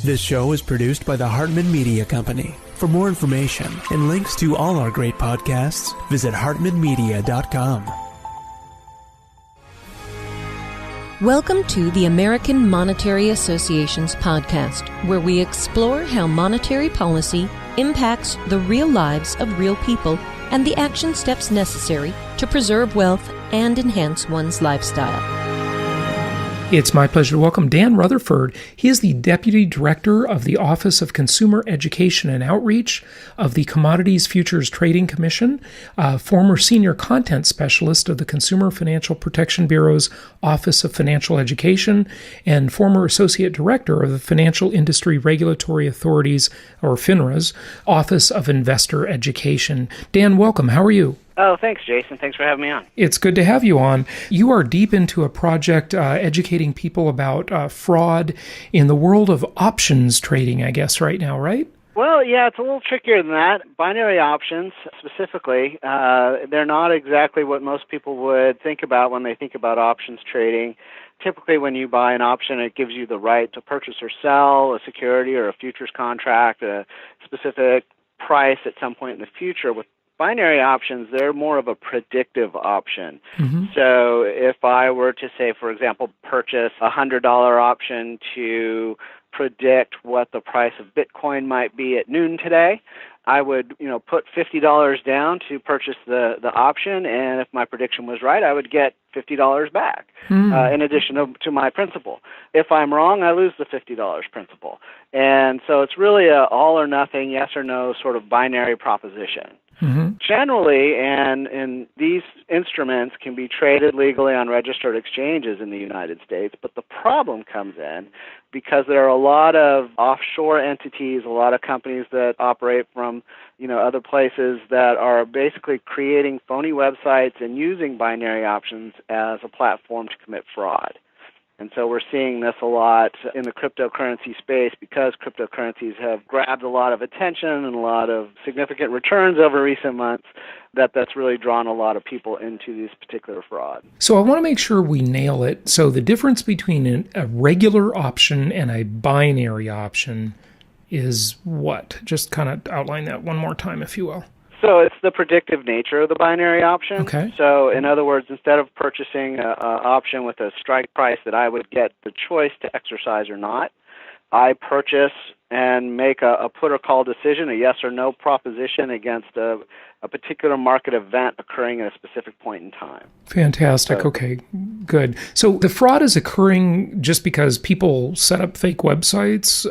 This show is produced by the Hartman Media Company. For more information and links to all our great podcasts, visit hartmanmedia.com. Welcome to the American Monetary Association's podcast, where we explore how monetary policy impacts the real lives of real people and the action steps necessary to preserve wealth and enhance one's lifestyle. It's my pleasure to welcome Dan Rutherford. He is the Deputy Director of the Office of Consumer Education and Outreach of the Commodities Futures Trading Commission, former Senior Content Specialist of the Consumer Financial Protection Bureau's Office of Financial Education, and former Associate Director of the Financial Industry Regulatory Authority's, or FINRA's, Office of Investor Education. Dan, welcome. How are you? Oh, thanks, Jason. Thanks for having me on. It's good to have you on. You are deep into a project educating people about fraud in the world of options trading, I guess, right now, right? Well, yeah, it's a little trickier than that. Binary options, specifically, they're not exactly what most people would think about when they think about options trading. Typically, when you buy an option, it gives you the right to purchase or sell a security or a futures contract, a specific price at some point in the future. With binary options, they're more of a predictive option. Mm-hmm. So if I were to say, for example, purchase a $100 option to predict what the price of Bitcoin might be at noon today, I would, put $50 down to purchase the option, and if my prediction was right, I would get $50 back, in addition to my principal. If I'm wrong, I lose the $50 principal. And so it's really a all or nothing, yes or no sort of binary proposition. Mm-hmm. Generally, and these instruments can be traded legally on registered exchanges in the United States, but the problem comes in because there are a lot of offshore entities, a lot of companies that operate from other places that are basically creating phony websites and using binary options as a platform to commit fraud. And so we're seeing this a lot in the cryptocurrency space because cryptocurrencies have grabbed a lot of attention and a lot of significant returns over recent months. That's really drawn a lot of people into this particular fraud. So I want to make sure we nail it. So the difference between a regular option and a binary option is what? Just kind of outline that one more time, if you will. So it's the predictive nature of the binary option. Okay. So in other words, instead of purchasing an option with a strike price that I would get the choice to exercise or not, I purchase and make a put or call decision, a yes or no proposition against a particular market event occurring at a specific point in time. Fantastic. Okay, good. So the fraud is occurring just because people set up fake websites?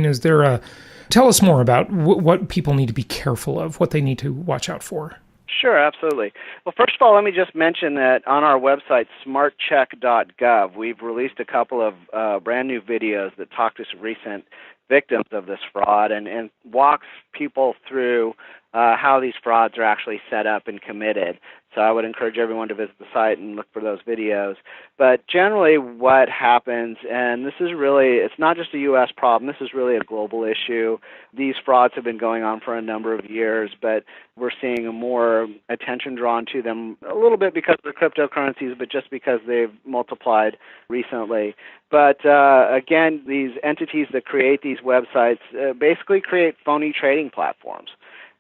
Is there Tell us more about what people need to be careful of, what they need to watch out for. Sure, absolutely. Well, first of all, let me just mention that on our website, smartcheck.gov, we've released a couple of brand new videos that talk to some recent victims of this fraud and walks people through how these frauds are actually set up and committed. So I would encourage everyone to visit the site and look for those videos. But generally what happens, and this is really, it's not just a U.S. problem, this is really a global issue. These frauds have been going on for a number of years, but we're seeing more attention drawn to them a little bit because of the cryptocurrencies, but just because they've multiplied recently. But again, these entities that create these websites basically create phony trading platforms.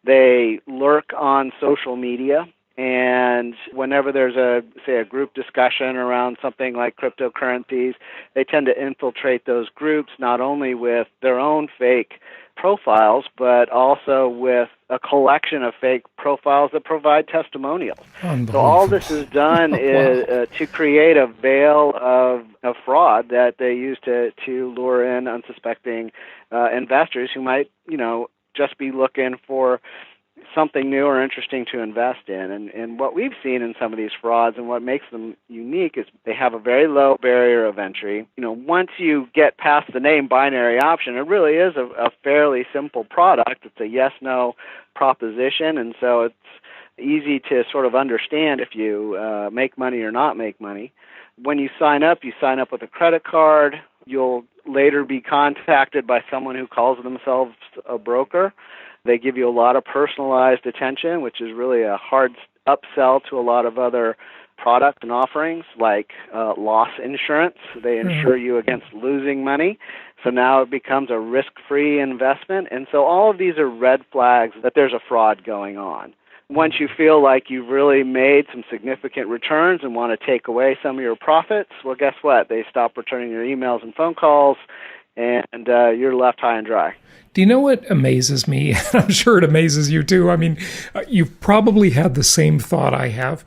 They lurk on social media, and whenever there's a group discussion around something like cryptocurrencies, they tend to infiltrate those groups not only with their own fake profiles, but also with a collection of fake profiles that provide testimonials. So all this is done is to create a veil of fraud that they use to lure in unsuspecting investors who might, just be looking for something new or interesting to invest in. And what we've seen in some of these frauds and what makes them unique is they have a very low barrier of entry. Once you get past the name binary option, it really is a fairly simple product. It's a yes-no proposition, and so it's easy to sort of understand if you make money or not make money. When you sign up with a credit card. You'll later be contacted by someone who calls themselves a broker. They give you a lot of personalized attention, which is really a hard upsell to a lot of other products and offerings like loss insurance. They insure you against losing money. So now it becomes a risk-free investment. And so all of these are red flags that there's a fraud going on. Once you feel like you've really made some significant returns and want to take away some of your profits, well, guess what? They stop returning your emails and phone calls, and you're left high and dry. Do you know what amazes me? I'm sure it amazes you too. I mean, you've probably had the same thought I have.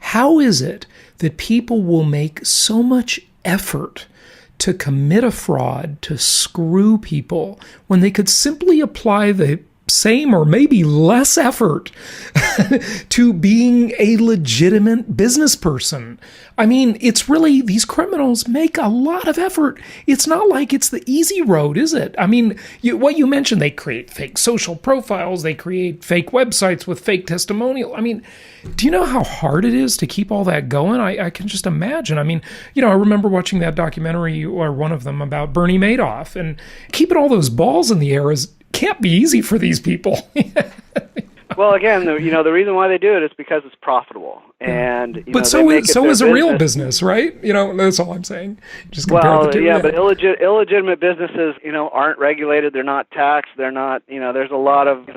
How is it that people will make so much effort to commit a fraud, to screw people, when they could simply apply the same or maybe less effort to being a legitimate business person? I mean, it's really, these criminals make a lot of effort. It's not like it's the easy road, is it? I mean, what you mentioned, they create fake social profiles, they create fake websites with fake testimonial. I mean, do you know how hard it is to keep all that going? I can just imagine. I mean, I remember watching that documentary, or one of them, about Bernie Madoff, and keeping all those balls in the air can't be easy for these people. Well, again, the reason why they do it is because it's profitable, and but so is a real business, right? That's all I'm saying. Just compare the two. Yeah, but illegitimate businesses, aren't regulated. They're not taxed. They're not. There's a lot of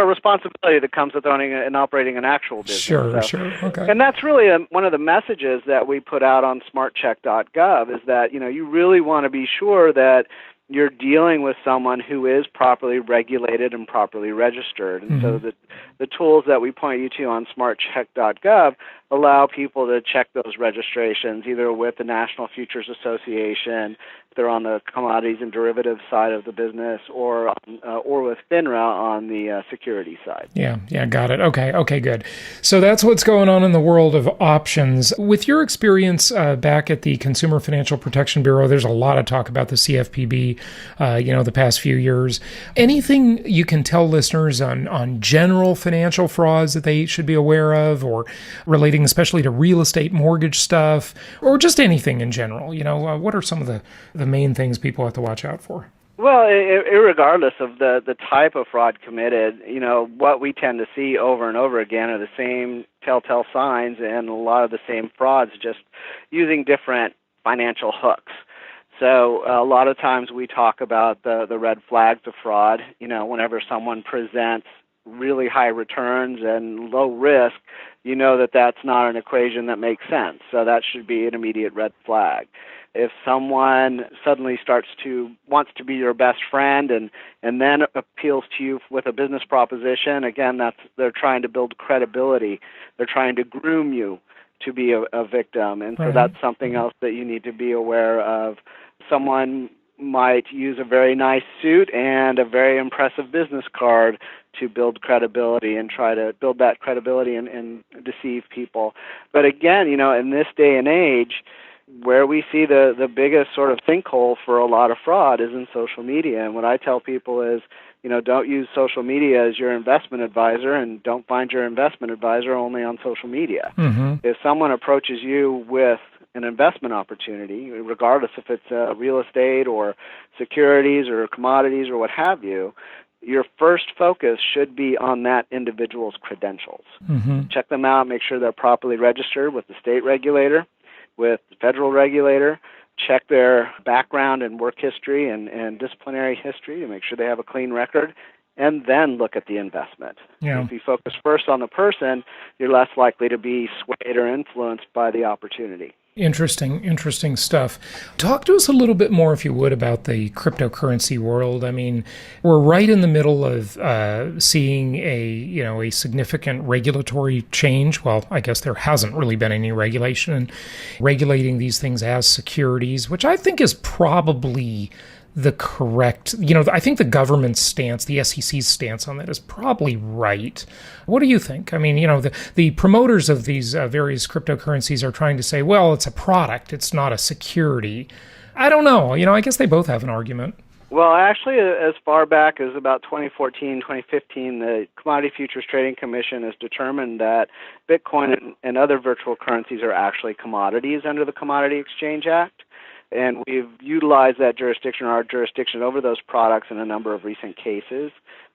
responsibility that comes with owning and operating an actual business. Sure. Okay. And that's really one of the messages that we put out on smartcheck.gov is that you really want to be sure that you're dealing with someone who is properly regulated and properly registered. And so the tools that we point you to on smartcheck.gov allow people to check those registrations, either with the National Futures Association, if they're on the commodities and derivatives side of the business, or with FINRA on the security side. Yeah, got it. Okay, good. So that's what's going on in the world of options. With your experience back at the Consumer Financial Protection Bureau, there's a lot of talk about the CFPB, the past few years. Anything you can tell listeners on general financial frauds that they should be aware of, or relating especially to real estate mortgage stuff, or just anything in general? What are some of the main things people have to watch out for? Well, regardless of the type of fraud committed, what we tend to see over and over again are the same telltale signs and a lot of the same frauds, just using different financial hooks. So a lot of times we talk about the red flags of fraud. Whenever someone presents really high returns and low risk, that's not an equation that makes sense. So that should be an immediate red flag. If someone suddenly wants to be your best friend and then appeals to you with a business proposition, again, they're trying to build credibility. They're trying to groom you to be a victim. And so that's something else that you need to be aware of. Someone might use a very nice suit and a very impressive business card to build credibility and try to build that credibility and deceive people. But again, in this day and age, where we see the biggest sort of sinkhole for a lot of fraud is in social media. And what I tell people is, don't use social media as your investment advisor, and don't find your investment advisor only on social media. If someone approaches you with an investment opportunity, regardless if it's real estate or securities or commodities or what have you, your first focus should be on that individual's credentials. Check them out, make sure they're properly registered with the state regulator, with the federal regulator. Check their background and work history and disciplinary history to make sure they have a clean record, and then look at the investment. Yeah. If you focus first on the person, you're less likely to be swayed or influenced by the opportunity. Interesting stuff. Talk to us a little bit more, if you would, about the cryptocurrency world. I mean, we're right in the middle of seeing a significant regulatory change. Well, I guess there hasn't really been any regulation, and regulating these things as securities, which I think is probably the correct, I think the government's stance, the SEC's stance on that is probably right. What do you think? I mean, the promoters of these various cryptocurrencies are trying to say, well, it's a product, it's not a security. I don't know. I guess they both have an argument. Well, actually, as far back as about 2014, 2015, the Commodity Futures Trading Commission has determined that Bitcoin and other virtual currencies are actually commodities under the Commodity Exchange Act. And we've utilized that jurisdiction, or our jurisdiction, over those products in a number of recent cases.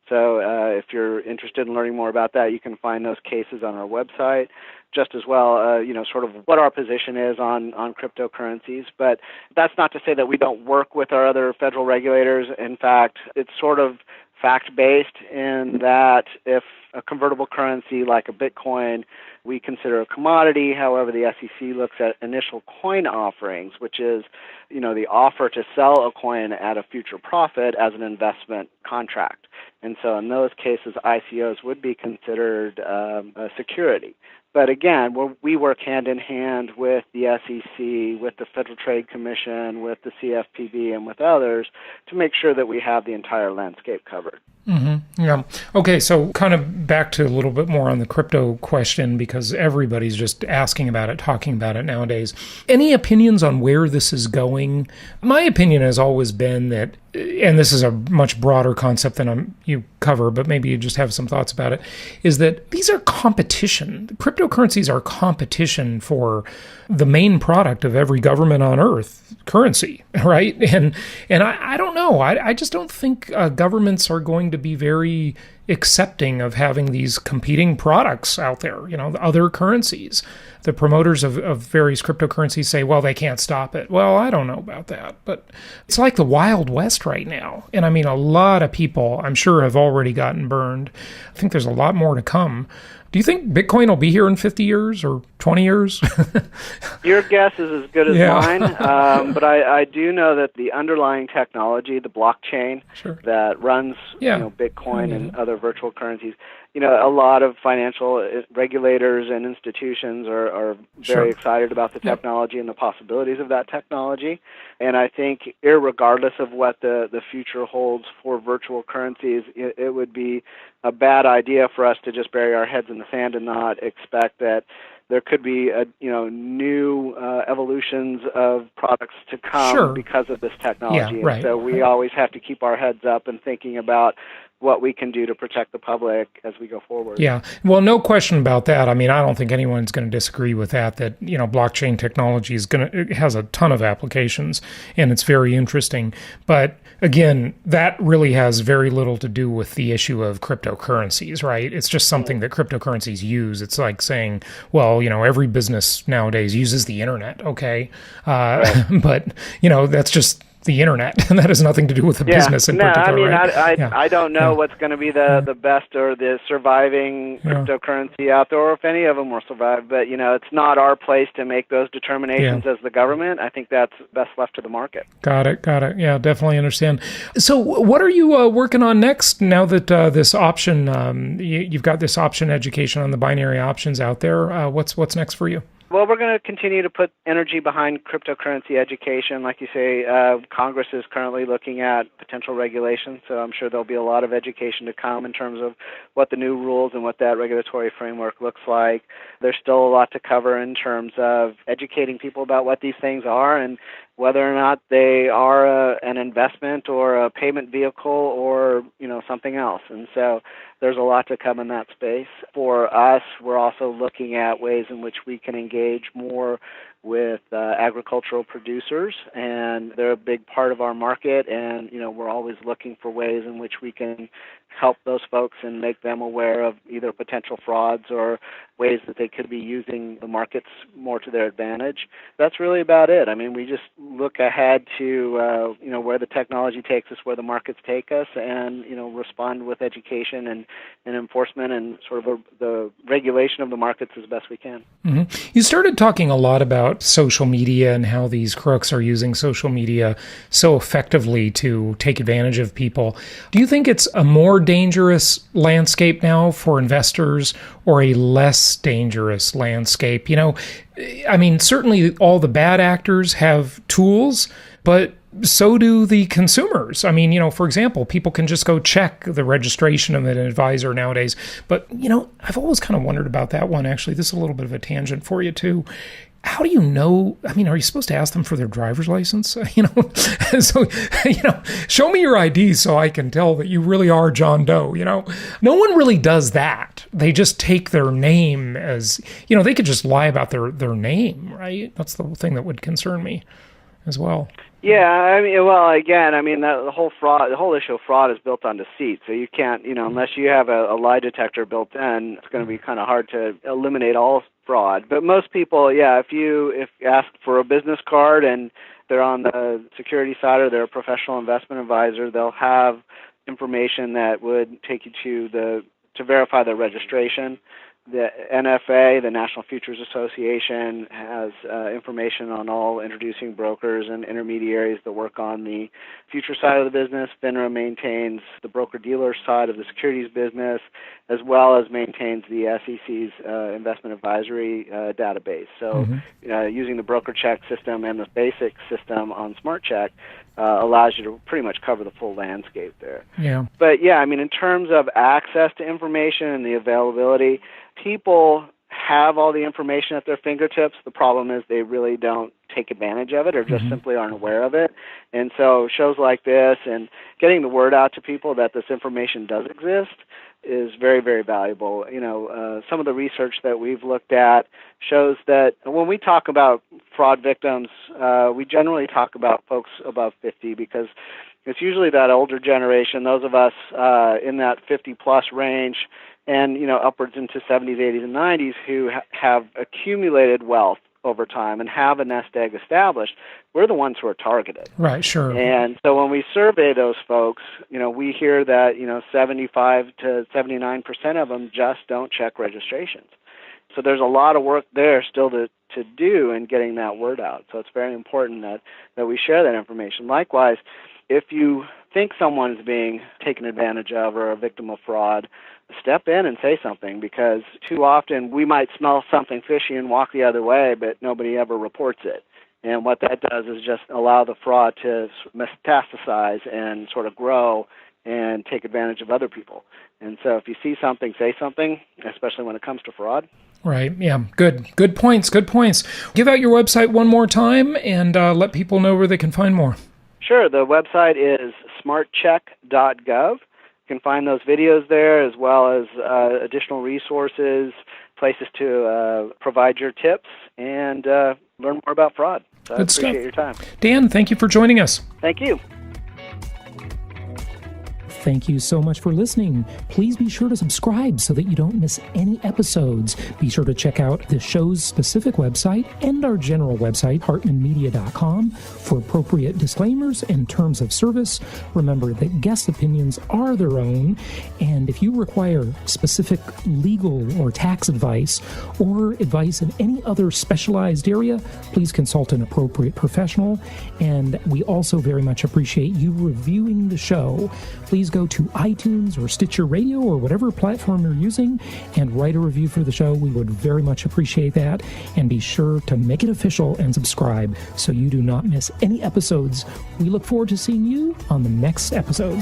So if you're interested in learning more about that, you can find those cases on our website. Just as well, sort of what our position is on cryptocurrencies. But that's not to say that we don't work with our other federal regulators. In fact, it's sort of fact-based in that if a convertible currency like a Bitcoin we consider a commodity. However, the SEC looks at initial coin offerings, which is, the offer to sell a coin at a future profit as an investment contract. And so in those cases, ICOs would be considered a security. But again, we work hand in hand with the SEC, with the Federal Trade Commission, with the CFPB, and with others to make sure that we have the entire landscape covered. Mm-hmm. Yeah. Okay, so kind of back to a little bit more on the crypto question, because everybody's just asking about it, talking about it nowadays. Any opinions on where this is going? My opinion has always been that, and this is a much broader concept than you cover, but maybe you just have some thoughts about it, is that these are competition. Cryptocurrencies are competition for the main product of every government on earth, currency, right? And I don't know. I just don't think governments are going to be very accepting of having these competing products out there, other currencies. The promoters of various cryptocurrencies say, well, they can't stop it. Well, I don't know about that, but it's like the Wild West right now. And I mean, a lot of people, I'm sure, have already gotten burned. I think there's a lot more to come. Do you think Bitcoin will be here in 50 years or 20 years? Your guess is as good as mine, but I do know that the underlying technology, the blockchain that runs Bitcoin and other virtual currencies, a lot of financial regulators and institutions are very excited about the technology and the possibilities of that technology. And I think irregardless of what the future holds for virtual currencies, it would be a bad idea for us to just bury our heads in the sand and not expect that there could be new evolutions of products to come because of this technology. Yeah, right. And so we always have to keep our heads up and thinking about what we can do to protect the public as we go forward. Yeah, well, no question about that. I mean, I don't think anyone's going to disagree with that blockchain technology it has a ton of applications and it's very interesting. But again, that really has very little to do with the issue of cryptocurrencies, right? It's just something that cryptocurrencies use. It's like saying, well, every business nowadays uses the internet, okay? But, that's just the internet, and that has nothing to do with the business in particular. I don't know what's going to be the best or the surviving cryptocurrency out there, or if any of them will survive. But it's not our place to make those determinations as the government. I think that's best left to the market. Got it. Yeah, definitely understand. So, what are you working on next? Now that this option, you've got this option education on the binary options out there. What's next for you? Well, we're going to continue to put energy behind cryptocurrency education. Like you say, Congress is currently looking at potential regulations, so I'm sure there'll be a lot of education to come in terms of what the new rules and what that regulatory framework looks like. There's still a lot to cover in terms of educating people about what these things are and whether or not they are an investment or a payment vehicle or, something else. And so there's a lot to come in that space. For us, we're also looking at ways in which we can engage more with agricultural producers, and they're a big part of our market, and we're always looking for ways in which we can help those folks and make them aware of either potential frauds or ways that they could be using the markets more to their advantage. That's really about it. I mean, we just look ahead to where the technology takes us, where the markets take us, and respond with education and enforcement and sort of the regulation of the markets as best we can. Mm-hmm. You started talking a lot about social media and how these crooks are using social media so effectively to take advantage of people. Do you think it's a more dangerous landscape now for investors or a less dangerous landscape? Certainly all the bad actors have tools, but so do the consumers. I mean, for example, people can just go check the registration of an advisor nowadays. But, I've always kind of wondered about that one, actually. This is a little bit of a tangent for you, too. How do you know? I mean, are you supposed to ask them for their driver's license? So, show me your ID so I can tell that you really are John Doe, No one really does that. They just take their name as, they could just lie about their name, right? That's the thing that would concern me. as well. Yeah, I mean, well, again, I mean, the whole issue of fraud is built on deceit. So you can't, unless you have a lie detector built in, it's going to be kind of hard to eliminate all fraud. But most people, if you ask for a business card and they're on the security side or they're a professional investment advisor, they'll have information that would take you to verify their registration. The NFA, the National Futures Association, has information on all introducing brokers and intermediaries that work on the future side of the business. FINRA maintains the broker-dealer side of the securities business, as well as maintains the SEC's investment advisory database. So using the broker check system and the basic system on Smart Check allows you to pretty much cover the full landscape there. Yeah. But in terms of access to information and the availability, people have all the information at their fingertips. The problem is they really don't take advantage of it or just simply aren't aware of it. And so shows like this and getting the word out to people that this information does exist is very, very valuable. Some of the research that we've looked at shows that when we talk about fraud victims, we generally talk about folks above 50 because it's usually that older generation, those of us in that 50-plus range, and upwards into 70s, 80s, and 90s who have accumulated wealth over time and have a nest egg established. We're the ones who are targeted. Right, sure. And so when we survey those folks, we hear that 75 to 79% of them just don't check registrations. So there's a lot of work there still to do in getting that word out. So it's very important that we share that information. Likewise, if you think someone is being taken advantage of or a victim of fraud, step in and say something, because too often we might smell something fishy and walk the other way, but nobody ever reports it. And what that does is just allow the fraud to metastasize and sort of grow and take advantage of other people. And so if you see something, say something, especially when it comes to fraud. Right. Yeah. Good points. Good points. Give out your website one more time and let people know where they can find more. Sure. The website is smartcheck.gov. You can find those videos there as well as additional resources, places to provide your tips, and learn more about fraud. So I appreciate your time. Dan, thank you for joining us. Thank you. Thank you so much for listening. Please be sure to subscribe so that you don't miss any episodes. Be sure to check out the show's specific website and our general website, hartmanmedia.com, for appropriate disclaimers and terms of service. Remember that guest opinions are their own, and if you require specific legal or tax advice or advice in any other specialized area, please consult an appropriate professional. And we also very much appreciate you reviewing the show. Please go to iTunes or Stitcher Radio or whatever platform you're using and write a review for the show. We would very much appreciate that. And be sure to make it official and subscribe so you do not miss any episodes. We look forward to seeing you on the next episode.